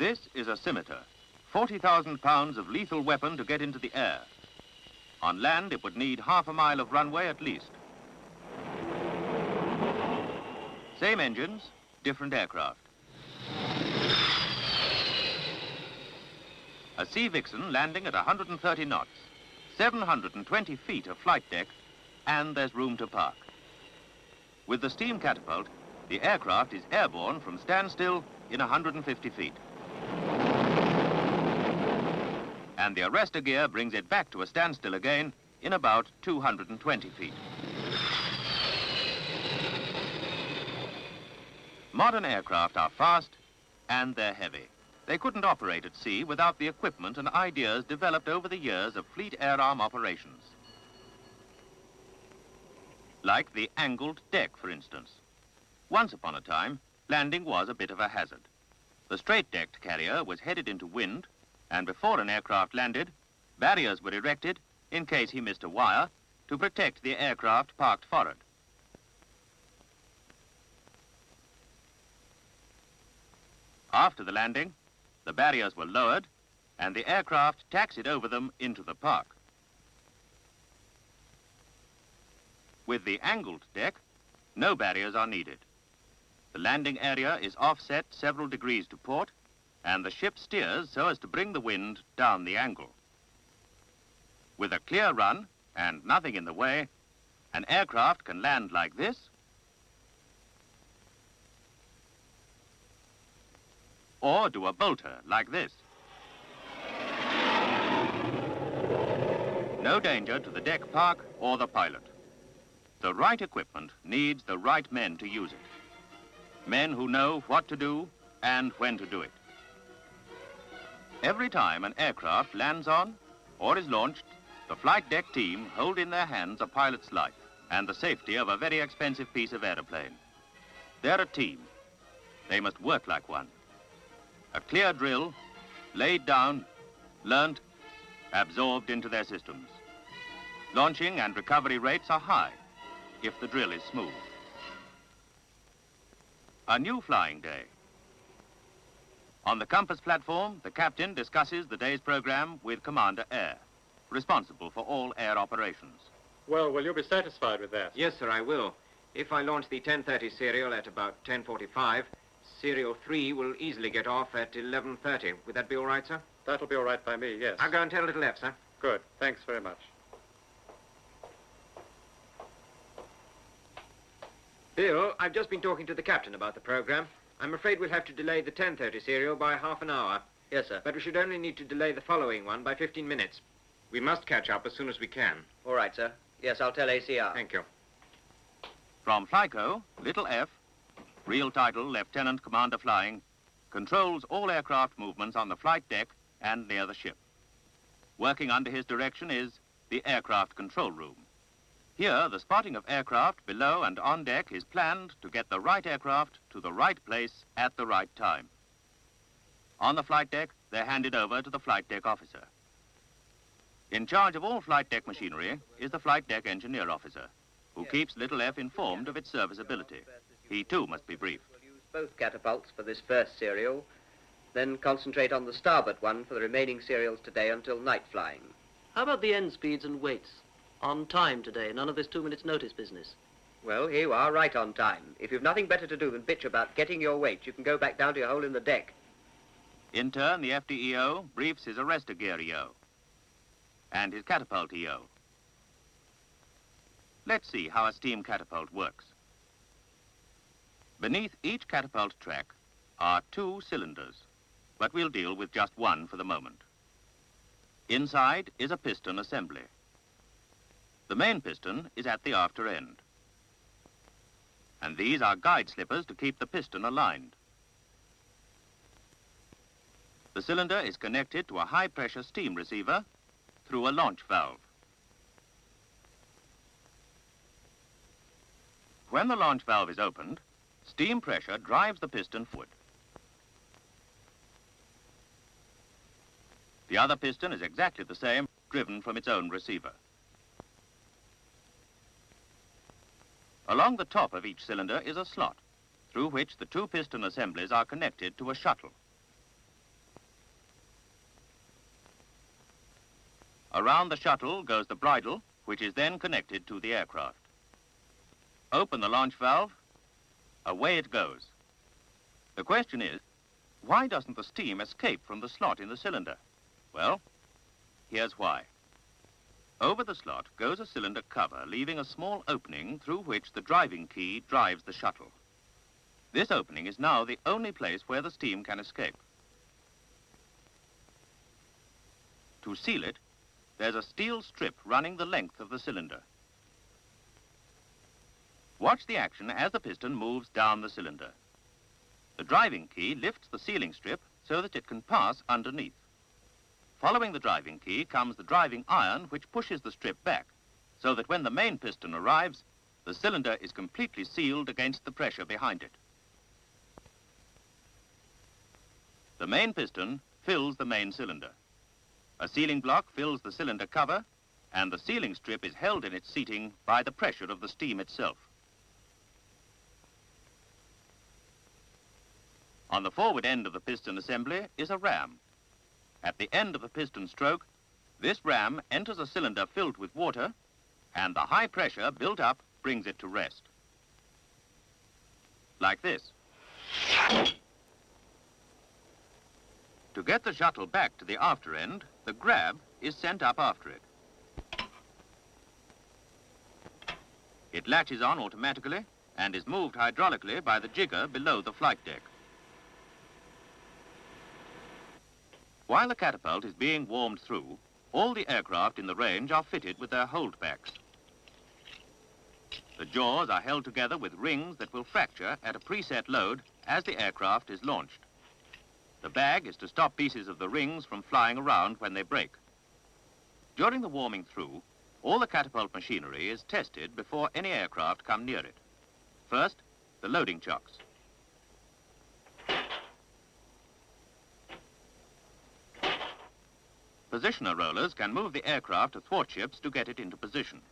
This is a scimitar, 40,000 pounds of lethal weapon to get into the air. On land, it would need half a mile of runway at least. Same engines, different aircraft. A Sea Vixen landing at 130 knots, 720 feet of flight deck, and there's room to park. With the steam catapult, the aircraft is airborne from standstill in 150 feet. And the arrestor gear brings it back to a standstill again in about 220 feet. Modern aircraft are fast and they're heavy. They couldn't operate at sea without the equipment and ideas developed over the years of fleet air arm operations. Like the angled deck, for instance. Once upon a time, landing was a bit of a hazard. The straight-decked carrier was headed into wind, and before an aircraft landed, barriers were erected in case he missed a wire to protect the aircraft parked forward. After the landing, the barriers were lowered and the aircraft taxied over them into the park. With the angled deck, no barriers are needed. The landing area is offset several degrees to port, and the ship steers so as to bring the wind down the angle. With a clear run and nothing in the way, an aircraft can land like this, or do a bolter like this. No danger to the deck park or the pilot. The right equipment needs the right men to use it. Men who know what to do and when to do it. Every time an aircraft lands on or is launched, the flight deck team hold in their hands a pilot's life and the safety of a very expensive piece of aeroplane. They're a team. They must work like one. A clear drill, laid down, learnt, absorbed into their systems. Launching and recovery rates are high if the drill is smooth. A new flying day. On the compass platform, the captain discusses the day's program with Commander Air, responsible for all air operations. Well, will you be satisfied with that? Yes, sir, I will. If I launch the 10:30 serial at about 10:45, serial 3 will easily get off at 11:30. Would that be all right, sir? That'll be all right by me, yes. I'll go and tell little F, sir. Good. Thanks very much. Bill, I've just been talking to the captain about the program. I'm afraid we'll have to delay the 10:30 serial by half an hour. Yes, sir. But we should only need to delay the following one by 15 minutes. We must catch up as soon as we can. All right, sir. Yes, I'll tell ACR. Thank you. From Flyco, Little F, real title Lieutenant Commander Flying, controls all aircraft movements on the flight deck and near the ship. Working under his direction is the aircraft control room. Here, the spotting of aircraft below and on deck is planned to get the right aircraft to the right place at the right time. On the flight deck, they're handed over to the flight deck officer. In charge of all flight deck machinery is the flight deck engineer officer, who keeps Little F informed of its serviceability. He, too, must be brief. We'll use both catapults for this first serial, then concentrate on the starboard one for the remaining serials today until night flying. How about the end speeds and weights? On time today, none of this 2 minutes notice business. Well, here you are, right on time. If you've nothing better to do than bitch about getting your weight, you can go back down to your hole in the deck. In turn, the FDEO briefs his arrestor gear EO and his catapult EO. Let's see how a steam catapult works. Beneath each catapult track are 2 cylinders, but we'll deal with just one for the moment. Inside is a piston assembly. The main piston is at the after end. And these are guide slippers to keep the piston aligned. The cylinder is connected to a high-pressure steam receiver through a launch valve. When the launch valve is opened, steam pressure drives the piston forward. The other piston is exactly the same, driven from its own receiver. Along the top of each cylinder is a slot, through which the 2 piston assemblies are connected to a shuttle. Around the shuttle goes the bridle, which is then connected to the aircraft. Open the launch valve, away it goes. The question is, why doesn't the steam escape from the slot in the cylinder? Well, here's why. Over the slot goes a cylinder cover, leaving a small opening through which the driving key drives the shuttle. This opening is now the only place where the steam can escape. To seal it, there's a steel strip running the length of the cylinder. Watch the action as the piston moves down the cylinder. The driving key lifts the sealing strip so that it can pass underneath. Following the driving key comes the driving iron, which pushes the strip back, so that when the main piston arrives, the cylinder is completely sealed against the pressure behind it. The main piston fills the main cylinder. A sealing block fills the cylinder cover, and the sealing strip is held in its seating by the pressure of the steam itself. On the forward end of the piston assembly is a ram. At the end of the piston stroke, this ram enters a cylinder filled with water, and the high pressure built up brings it to rest. Like this. To get the shuttle back to the after end, the grab is sent up after it. It latches on automatically and is moved hydraulically by the jigger below the flight deck. While the catapult is being warmed through, all the aircraft in the range are fitted with their holdbacks. The jaws are held together with rings that will fracture at a preset load as the aircraft is launched. The bag is to stop pieces of the rings from flying around when they break. During the warming through, all the catapult machinery is tested before any aircraft come near it. First, the loading chocks. Positioner rollers can move the aircraft athwartships to get it into position.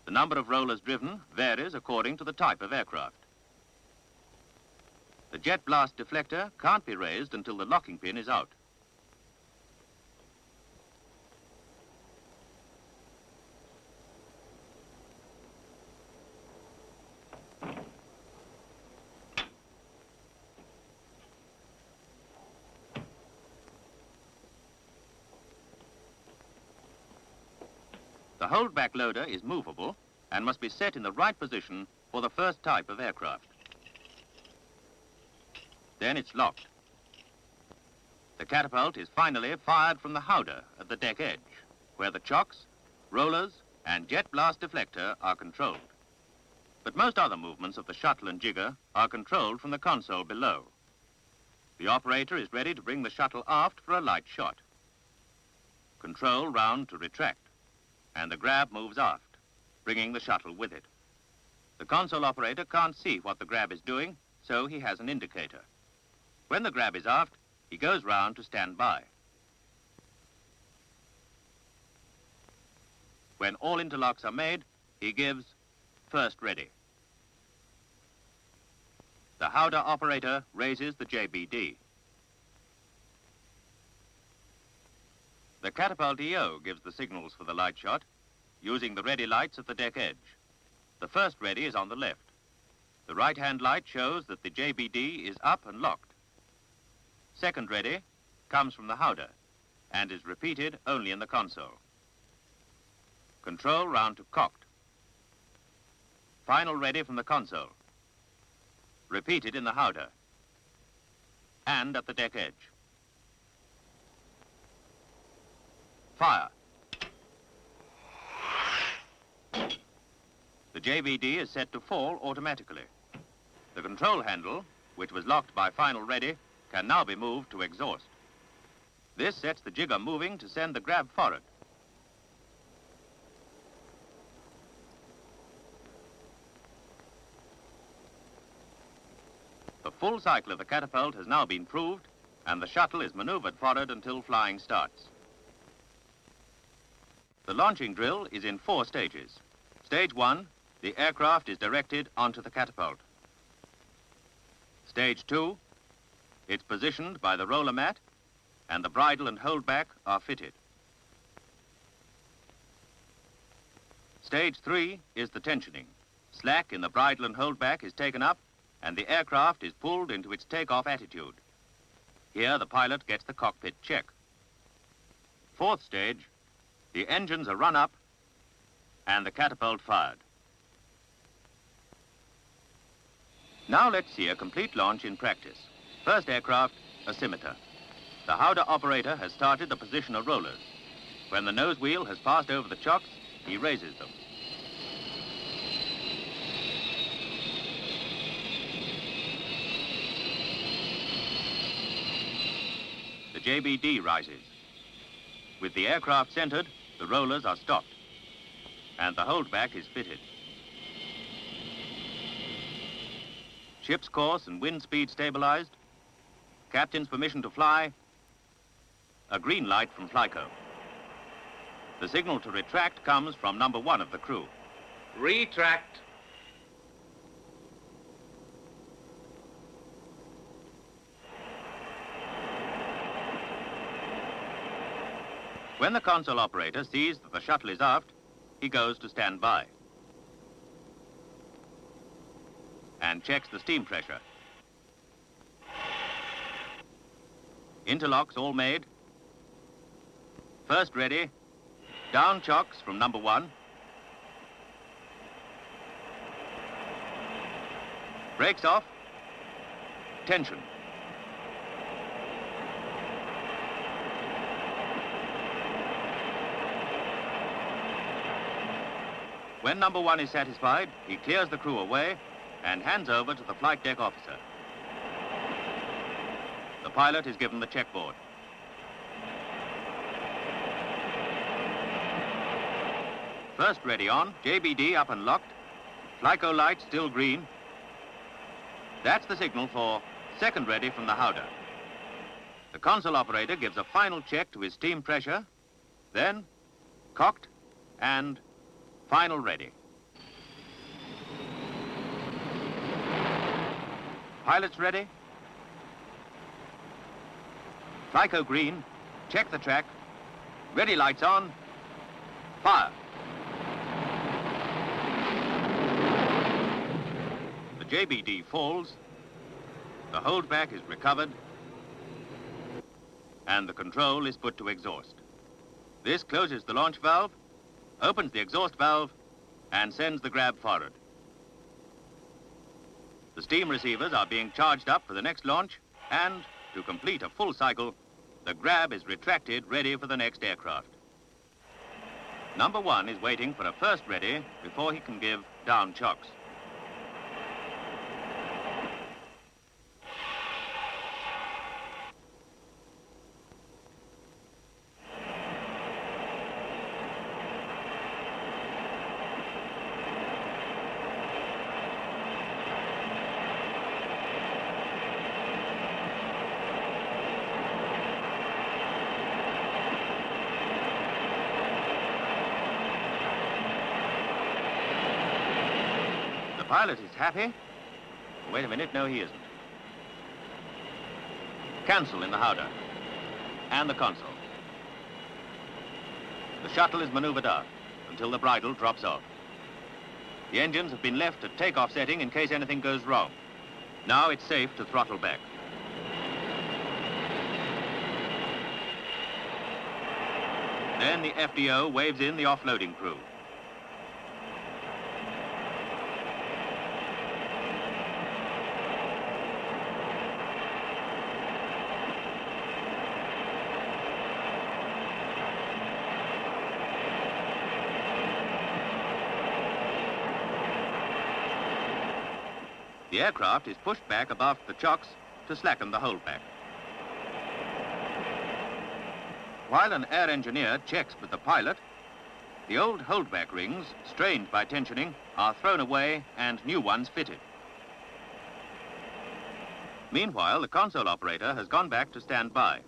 The number of rollers driven varies according to the type of aircraft. The jet blast deflector can't be raised until the locking pin is out. The holdback loader is movable and must be set in the right position for the first type of aircraft. Then it's locked. The catapult is finally fired from the howdah at the deck edge, where the chocks, rollers, and jet blast deflector are controlled. But most other movements of the shuttle and jigger are controlled from the console below. The operator is ready to bring the shuttle aft for a light shot. Control round to retract, and the grab moves aft, bringing the shuttle with it. The console operator can't see what the grab is doing, so he has an indicator. When the grab is aft, he goes round to stand by. When all interlocks are made, he gives first ready. The howdah operator raises the JBD. The catapult EO gives the signals for the light shot, using the ready lights at the deck edge. The first ready is on the left. The right-hand light shows that the JBD is up and locked. Second ready comes from the howdah and is repeated only in the console. Control round to cocked. Final ready from the console. Repeated in the howdah and at the deck edge. Fire. The JBD is set to fall automatically. The control handle, which was locked by final ready, can now be moved to exhaust. This sets the jigger moving to send the grab forward. The full cycle of the catapult has now been proved, and the shuttle is maneuvered forward until flying starts. The launching drill is in 4 stages. Stage 1, the aircraft is directed onto the catapult. Stage 2, it's positioned by the roller mat, and the bridle and holdback are fitted. Stage 3 is the tensioning. Slack in the bridle and holdback is taken up, and the aircraft is pulled into its takeoff attitude. Here, the pilot gets the cockpit check. Fourth stage, the engines are run up and the catapult fired. Now let's see a complete launch in practice. First aircraft, a scimitar. The howdah operator has started the positional rollers. When the nose wheel has passed over the chocks, he raises them. The JBD rises. With the aircraft centered, the rollers are stopped, and the holdback is fitted. Ship's course and wind speed stabilized. Captain's permission to fly. A green light from FLYCO. The signal to retract comes from number 1 of the crew. Retract. When the console operator sees that the shuttle is aft, he goes to stand by and checks the steam pressure. Interlocks all made. First ready. Down chocks from number 1. Brakes off. Tension. When number 1 is satisfied, he clears the crew away and hands over to the flight deck officer. The pilot is given the checkboard. First ready on, JBD up and locked. FLYCO light still green. That's the signal for second ready from the howdah. The console operator gives a final check to his steam pressure, then cocked and final ready. Pilots ready. FLYCO green, check the track. Ready lights on. Fire. The JBD falls. The holdback is recovered. And the control is put to exhaust. This closes the launch valve, opens the exhaust valve, and sends the grab forward. The steam receivers are being charged up for the next launch, and to complete a full cycle, the grab is retracted, ready for the next aircraft. Number 1 is waiting for a first ready before he can give down chocks. The pilot is happy. Wait a minute, no he isn't. Cancel in the howdah and the console. The shuttle is maneuvered aft until the bridle drops off. The engines have been left at takeoff setting in case anything goes wrong. Now it's safe to throttle back. Then the FDO waves in the offloading crew. The aircraft is pushed back abaft the chocks to slacken the holdback. While an air engineer checks with the pilot, the old holdback rings, strained by tensioning, are thrown away and new ones fitted. Meanwhile, the console operator has gone back to stand by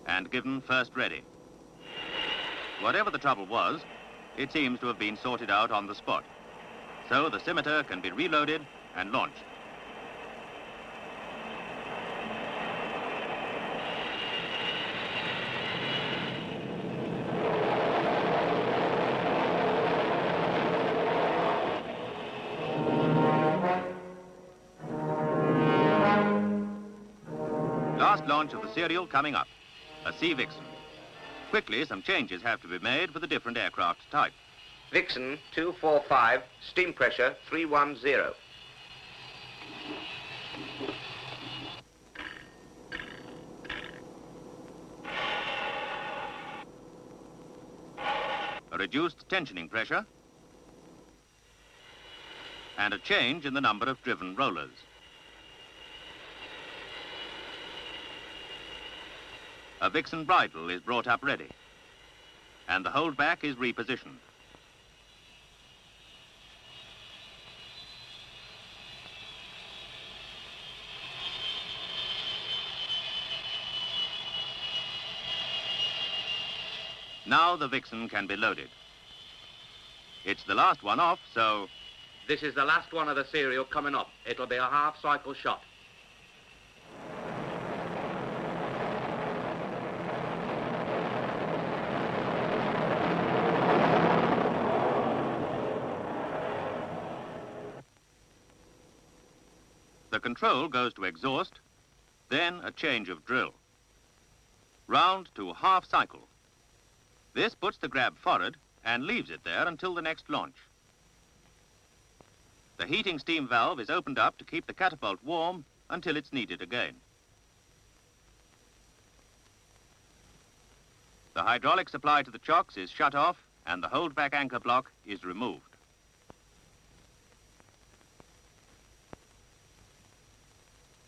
and given first ready. Whatever the trouble was, it seems to have been sorted out on the spot. So the scimitar can be reloaded and launched. Last launch of the serial coming up, a Sea Vixen. Quickly, some changes have to be made for the different aircraft type. Vixen 245, steam pressure 310. A reduced tensioning pressure, and a change in the number of driven rollers. A Vixen bridle is brought up ready, and the holdback is repositioned. Now the Vixen can be loaded. It's the last one off, so... This is the last one of the serial coming up. It'll be a half-cycle shot. The control goes to exhaust, then a change of drill. Round to half cycle. This puts the grab forward and leaves it there until the next launch. The heating steam valve is opened up to keep the catapult warm until it's needed again. The hydraulic supply to the chocks is shut off and the holdback anchor block is removed.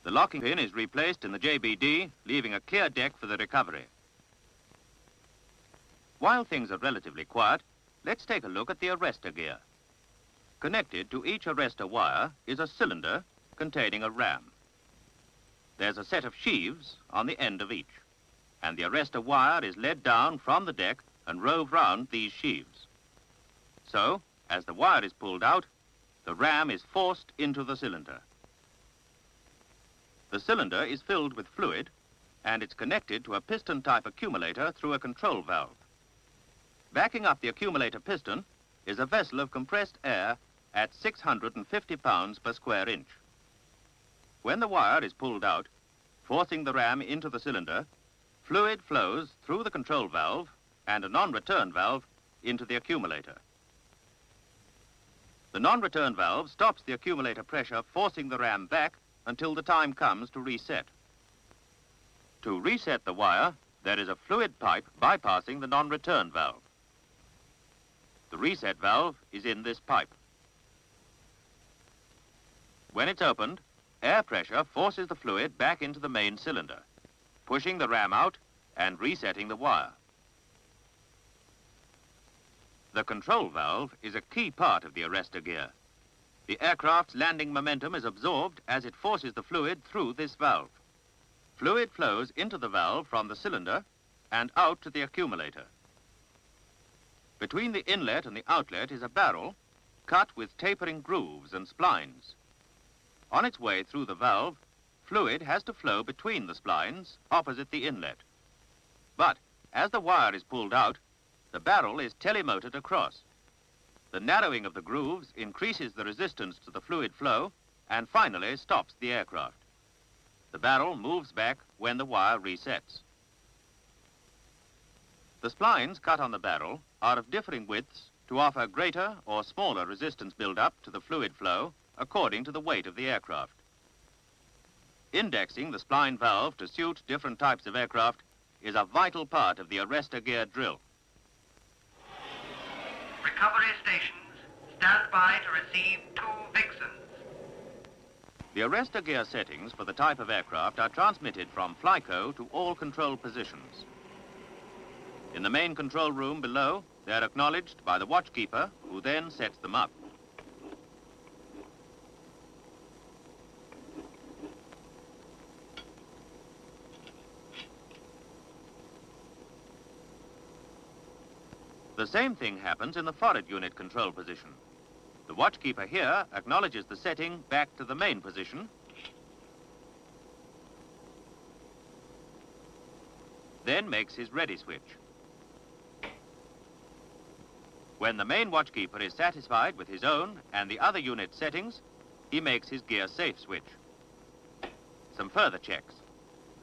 The locking pin is replaced in the JBD, leaving a clear deck for the recovery. While things are relatively quiet, let's take a look at the arrestor gear. Connected to each arrestor wire is a cylinder containing a ram. There's a set of sheaves on the end of each, and the arrestor wire is led down from the deck and rove round these sheaves. So, as the wire is pulled out, the ram is forced into the cylinder. The cylinder is filled with fluid, and it's connected to a piston-type accumulator through a control valve. Backing up the accumulator piston is a vessel of compressed air at 650 pounds per square inch. When the wire is pulled out, forcing the ram into the cylinder, fluid flows through the control valve and a non-return valve into the accumulator. The non-return valve stops the accumulator pressure, forcing the ram back until the time comes to reset. To reset the wire, there is a fluid pipe bypassing the non-return valve. The reset valve is in this pipe. When it's opened, air pressure forces the fluid back into the main cylinder, pushing the ram out and resetting the wire. The control valve is a key part of the arrestor gear. The aircraft's landing momentum is absorbed as it forces the fluid through this valve. Fluid flows into the valve from the cylinder and out to the accumulator. Between the inlet and the outlet is a barrel cut with tapering grooves and splines. On its way through the valve, fluid has to flow between the splines opposite the inlet. But as the wire is pulled out, the barrel is telemotored across. The narrowing of the grooves increases the resistance to the fluid flow and finally stops the aircraft. The barrel moves back when the wire resets. The splines cut on the barrel are of differing widths to offer greater or smaller resistance build-up to the fluid flow according to the weight of the aircraft. Indexing the spline valve to suit different types of aircraft is a vital part of the arrestor gear drill. Recovery stations, stand by to receive 2 Vixens. The arrestor gear settings for the type of aircraft are transmitted from Flyco to all control positions. In the main control room below, they're acknowledged by the watchkeeper, who then sets them up. The same thing happens in the forward unit control position. The watchkeeper here acknowledges the setting back to the main position, then makes his ready switch. When the main watchkeeper is satisfied with his own and the other unit settings, he makes his gear safe switch. Some further checks.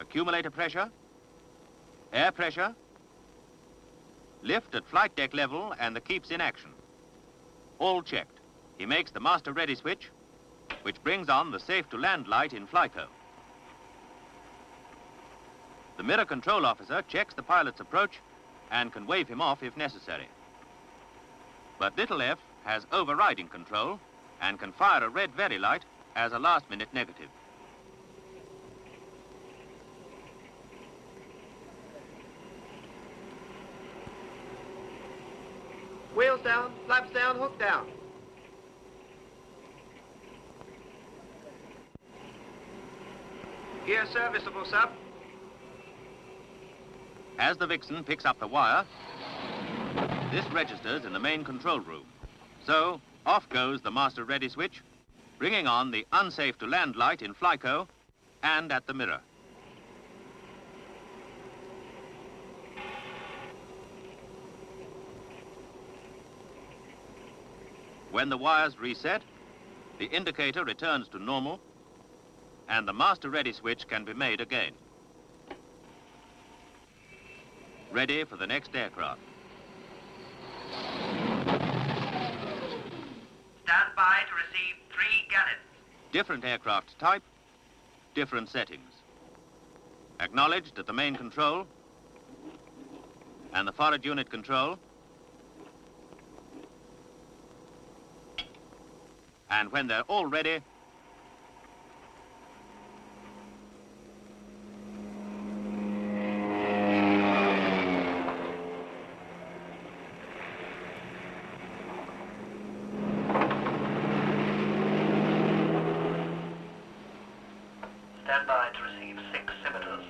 accumulator pressure, air pressure, lift at flight deck level and the keeps in action. All checked. He makes the master ready switch, which brings on the safe to land light in FLYCO. The mirror control officer checks the pilot's approach and can wave him off if necessary. But little F has overriding control and can fire a red very light as a last-minute negative. Wheels down, flaps down, hook down. Gear serviceable, sub. As the Vixen picks up the wire, this registers in the main control room. So, off goes the master ready switch, bringing on the unsafe to land light in FLYCO and at the mirror. When the wires reset, the indicator returns to normal and the master ready switch can be made again. Ready for the next aircraft. Stand by to receive 3 galleys. Different aircraft type, different settings. Acknowledged at the main control and the forward unit control. And when they're all ready, Stand by to receive 6 scimitars.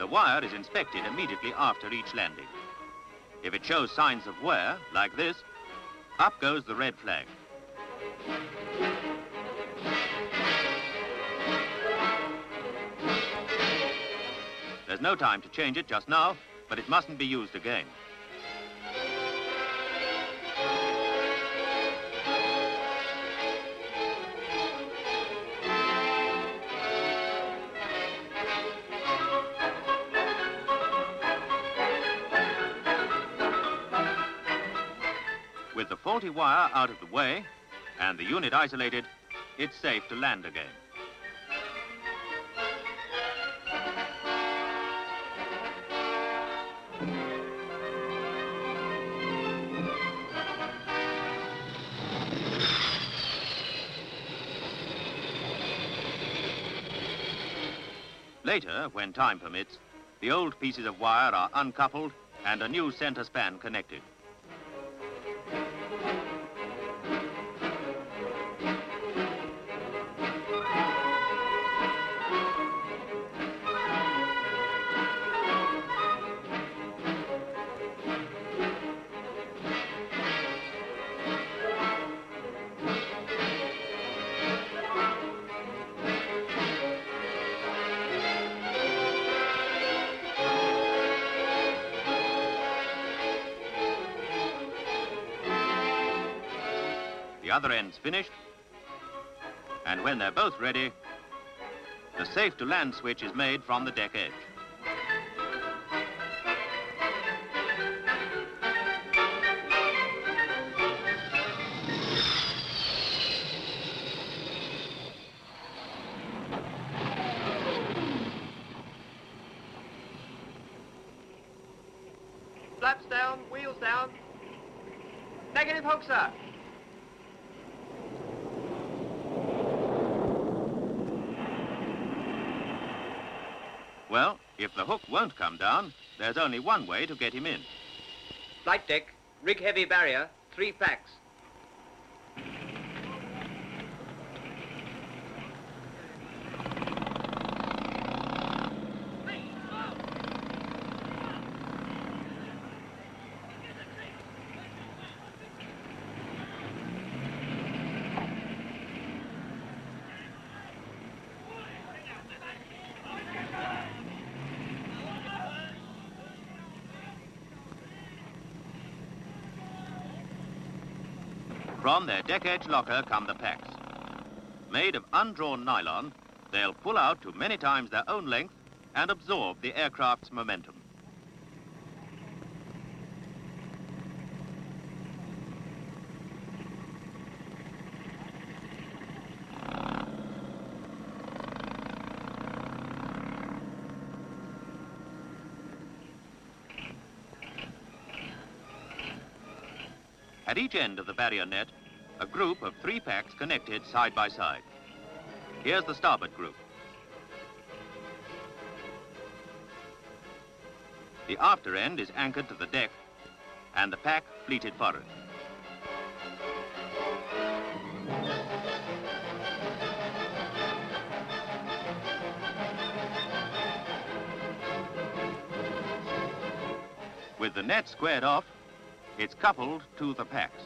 the wire is inspected immediately after each landing. If it shows signs of wear, like this, up goes the red flag. There's no time to change it just now, but it mustn't be used again. With the faulty wire out of the way and the unit isolated, it's safe to land again. Later, when time permits, the old pieces of wire are uncoupled and a new center span connected. The other end's finished, and when they're both ready, the safe to land switch is made from the deck edge. Flaps down, wheels down. Negative hook, sir. Well, if the hook won't come down, there's only one way to get him in. Flight deck, rig heavy barrier, 3 packs. From their deck edge locker come the packs. Made of undrawn nylon, they'll pull out to many times their own length and absorb the aircraft's momentum. At each end of the barrier net, a group of 3 packs connected side by side. Here's the starboard group. The after end is anchored to the deck and the pack fleeted forward. With the net squared off, it's coupled to the packs.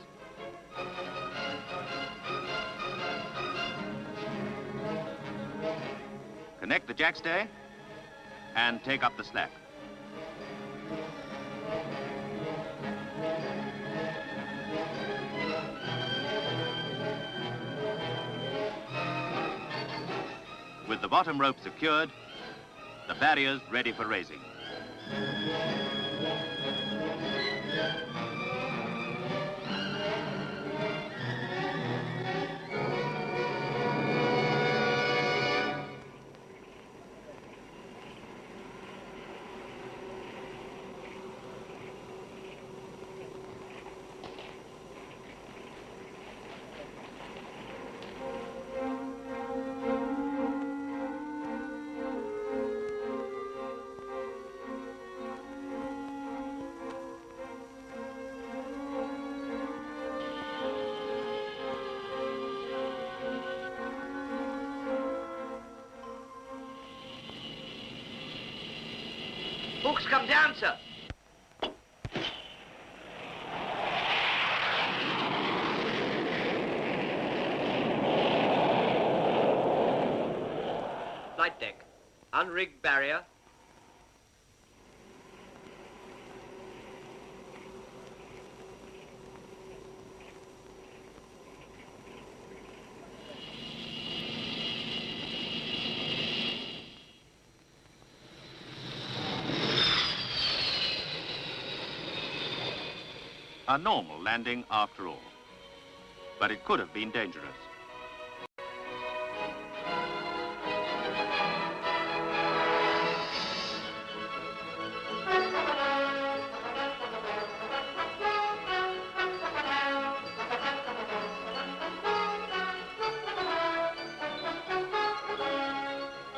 Connect the jackstay and take up the slack. With the bottom rope secured, the barrier's ready for raising. Hooks come down, sir. Flight deck. Unrigged barrier. A normal landing after all, but it could have been dangerous.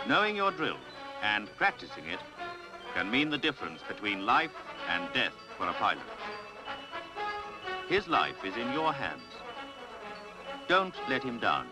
Knowing your drill and practicing it can mean the difference between life and death for a pilot. His life is in your hands. Don't let him down.